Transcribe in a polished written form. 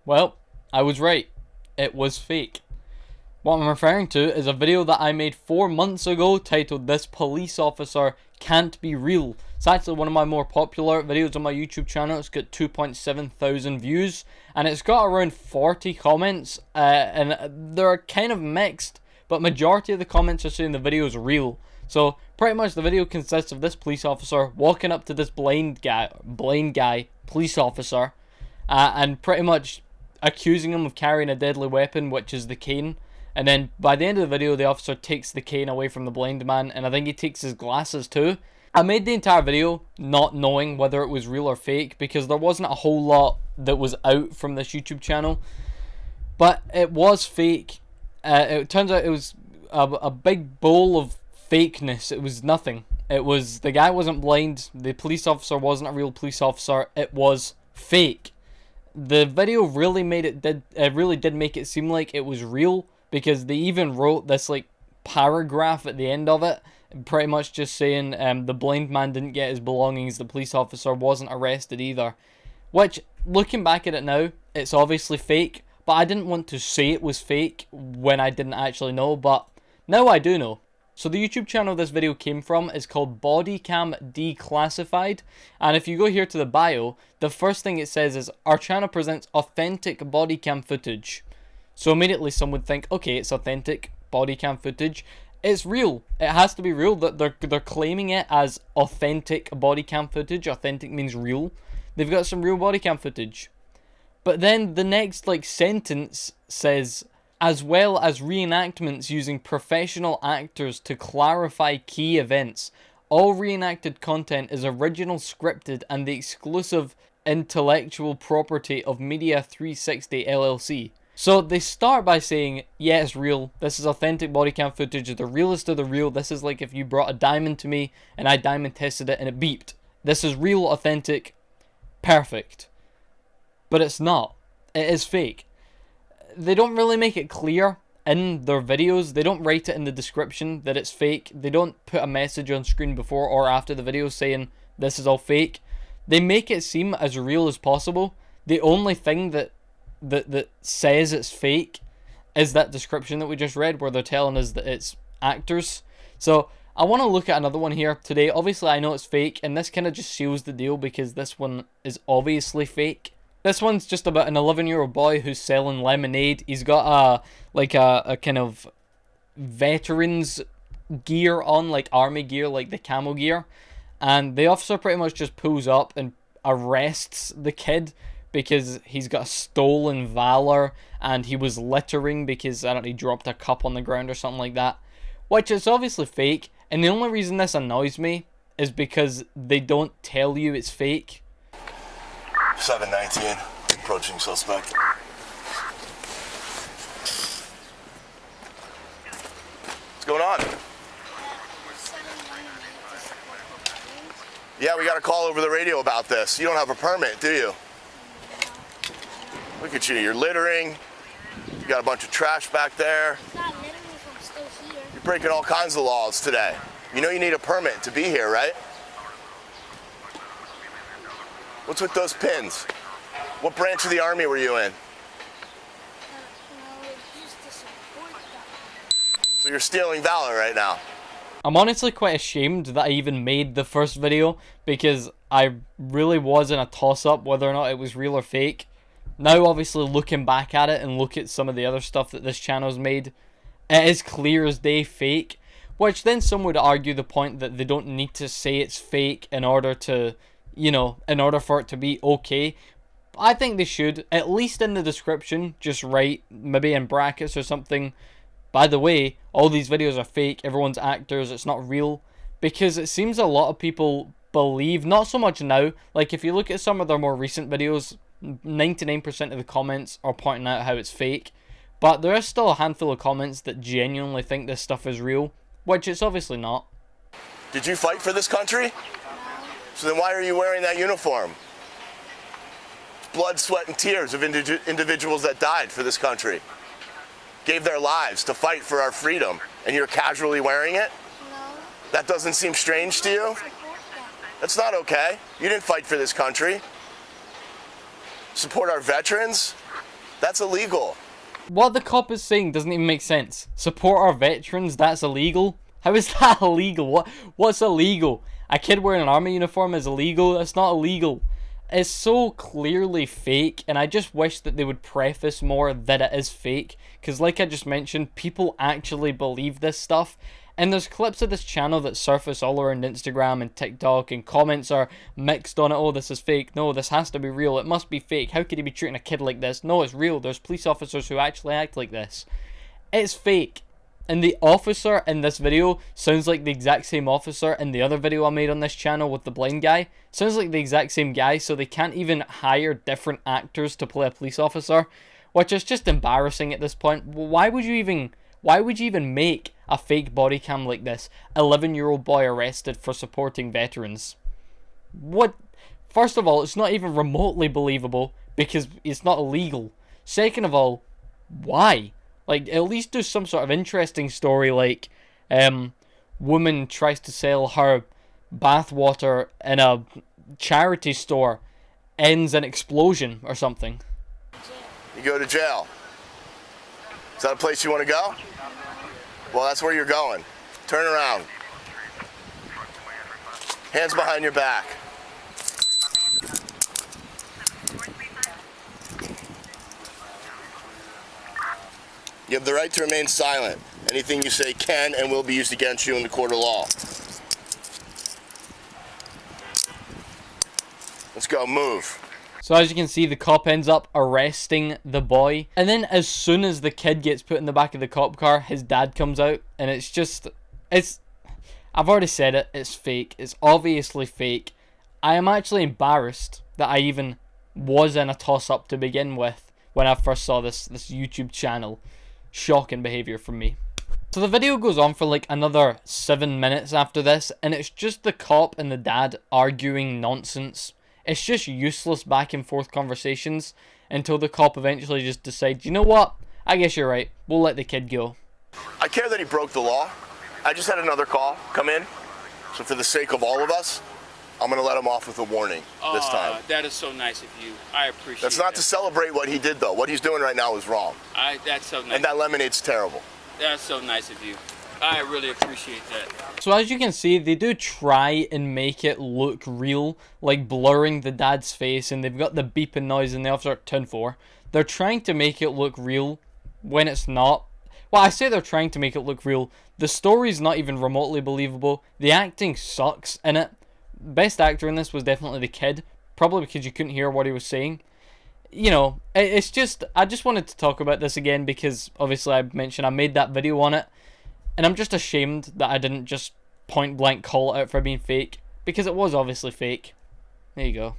Well, I was right. It was fake. What I'm referring to is a video that I made 4 months ago titled "This Police Officer Can't Be Real." It's actually one of my more popular videos on my YouTube channel. It's got 2.7 thousand views and it's got around 40 comments and they're kind of mixed, but majority of the comments are saying the video is real. So pretty much the video consists of this police officer walking up to this blind guy police officer and pretty much accusing him of carrying a deadly weapon, which is the cane. And then by the end of the video, the officer takes the cane away from the blind man, and I think he takes his glasses too. I made the entire video not knowing whether it was real or fake because there wasn't a whole lot that was out from this YouTube channel. But it was fake. It turns out it was a big bowl of fakeness. It was nothing. It was, the guy wasn't blind, the police officer wasn't a real police officer, it was fake. The video really really did make it seem like it was real, because they even wrote this like paragraph at the end of it, pretty much just saying the blind man didn't get his belongings, the police officer wasn't arrested either. Which, looking back at it now, it's obviously fake, but I didn't want to say it was fake when I didn't actually know, but now I do know. So the YouTube channel this video came from is called Bodycam Declassified, and if you go here to the bio, the first thing it says is, our channel presents authentic bodycam footage. So immediately some would think, okay, it's authentic bodycam footage, it's real, it has to be real. That they're claiming it as authentic bodycam footage. Authentic means real. They've got some real bodycam footage. But then the next like sentence says, as well as reenactments using professional actors to clarify key events. All reenacted content is original scripted and the exclusive intellectual property of Media 360 LLC. So they start by saying, yeah, it's real. This is authentic bodycam footage. The realest of the real. This is like if you brought a diamond to me and I diamond tested it and it beeped. This is real, authentic, perfect. But it's not. It is fake. They don't really make it clear in their videos. They don't write it in the description that it's fake. They don't put a message on screen before or after the video saying this is all fake. They make it seem as real as possible. The only thing that says it's fake is that description that we just read, where they're telling us that it's actors. So I want to look at another one here today. Obviously I know it's fake, and this kind of just seals the deal because this one is obviously fake. This one's just about an 11-year-old boy who's selling lemonade. He's got a kind of veterans gear on, like army gear, like the camo gear. And the officer pretty much just pulls up and arrests the kid because he's got a stolen valor and he was littering because, I don't know, he dropped a cup on the ground or something like that. Which is obviously fake. And the only reason this annoys me is because they don't tell you it's fake. 719, approaching suspect. What's going on? Yeah, we got a call over the radio about this. You don't have a permit, do you? Look at you, you're littering. You got a bunch of trash back there. It's not littering if I'm still here. You're breaking all kinds of laws today. You know you need a permit to be here, right? What's with those pins? What branch of the Army were you in? Just to support them. So you're stealing valor right now. I'm honestly quite ashamed that I even made the first video because I really was in a toss-up whether or not it was real or fake. Now obviously looking back at it and look at some of the other stuff that this channel's made, it is clear as day fake. Which then some would argue the point that they don't need to say it's fake in order to, you know, in order for it to be okay. I think they should, at least in the description, just write, maybe in brackets or something, by the way, all these videos are fake, everyone's actors, it's not real. Because it seems a lot of people believe, not so much now, like if you look at some of their more recent videos, 99% of the comments are pointing out how it's fake. But there is still a handful of comments that genuinely think this stuff is real, which it's obviously not. Did you fight for this country? So then why are you wearing that uniform? Blood, sweat, and tears of individuals that died for this country. Gave their lives to fight for our freedom, and you're casually wearing it? No. That doesn't seem strange to you? Support them. That's not okay. You didn't fight for this country. Support our veterans? That's illegal. What the cop is saying doesn't even make sense. Support our veterans, that's illegal? How is that illegal? What's illegal? A kid wearing an army uniform is illegal? That's not illegal. It's so clearly fake, and I just wish that they would preface more that it is fake, because like I just mentioned, people actually believe this stuff. And there's clips of this channel that surface all around Instagram and TikTok, and comments are mixed on it. Oh, this is fake. No, this has to be real. It must be fake. How could he be treating a kid like this? No, it's real. There's police officers who actually act like this. It's fake. And the officer in this video sounds like the exact same officer in the other video I made on this channel with the blind guy. Sounds like the exact same guy, so they can't even hire different actors to play a police officer, which is just embarrassing at this point. Why would you even make a fake body cam like this? 11-year-old boy arrested for supporting veterans. What? First of all, it's not even remotely believable because it's not illegal. Second of all, why? Like, at least do some sort of interesting story like, woman tries to sell her bathwater in a charity store, ends in explosion or something. You go to jail. Is that a place you want to go? Well, that's where you're going. Turn around. Hands behind your back. You have the right to remain silent. Anything you say can and will be used against you in the court of law. Let's go, move. So as you can see, the cop ends up arresting the boy. And then as soon as the kid gets put in the back of the cop car, his dad comes out. And it's just, I've already said it, it's fake. It's obviously fake. I am actually embarrassed that I even was in a toss-up to begin with when I first saw this YouTube channel. Shocking behavior from me. So the video goes on for like another 7 minutes after this, and it's just the cop and the dad arguing nonsense. It's just useless back and forth conversations until the cop eventually just decides, you know what, I guess you're right, we'll let the kid go. I care that he broke the law. I just had another call come in, so for the sake of all of us, I'm going to let him off with a warning this time. That is so nice of you. I appreciate That's not that. to celebrate what he did, though. What he's doing right now is wrong. That's so nice. And that lemonade's terrible. That's so nice of you. I really appreciate that. So as you can see, they do try and make it look real, like blurring the dad's face, and they've got the beeping noise in the officer 10-4. They're trying to make it look real when it's not. Well, I say they're trying to make it look real. The story's not even remotely believable. The acting sucks in it. Best actor in this was definitely the kid, probably because you couldn't hear what he was saying. You know, it's just, I just wanted to talk about this again because obviously I mentioned I made that video on it, and I'm just ashamed that I didn't just point blank call it out for being fake, because it was obviously fake. There you go.